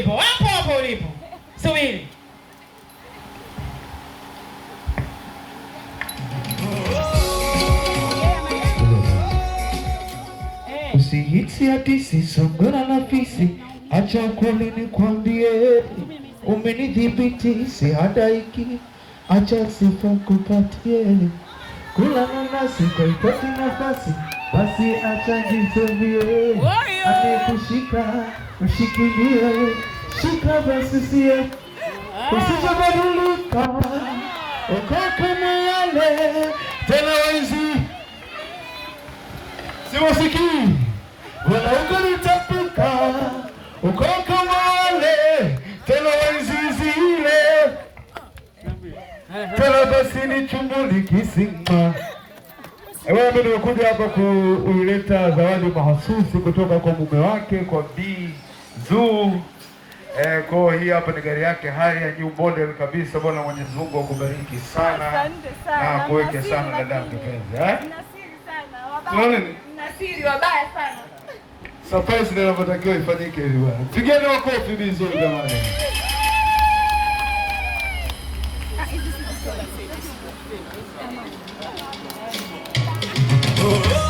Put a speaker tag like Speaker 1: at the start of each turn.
Speaker 1: ulipo. Hapo ulipo. Subiri.
Speaker 2: Usihiti hadisi songora na fisi, acha kweli nikwambie, umenidhibiti si hadaiki, acha sifa kupatie, kula nanasi kwa ipati nafasi, basi acha jitambie, amekushika ushikilie, shika basi siye, usijabadilika, ukaa kama yale tena wenzi. Siwasikii wala ukanitapika, uko kama wale tena wenzi zile, tena basi ni chumbuli kisima. Ewe mimi nimekuja hapa kuileta zawadi mahususi kutoka kwa mume wake, kwa Bi Zuu. Kwa hii hapa ni gari yake hali ya new model kabisa. Bwana Mwenyezi Mungu akubariki sana na kuweke sana dada mpenzi.
Speaker 3: Nasiri wabaya sana.
Speaker 2: Surprise ndio inatakiwa ifanyike hivi bwana. Pigeni makofi vizuri jamani. Oh.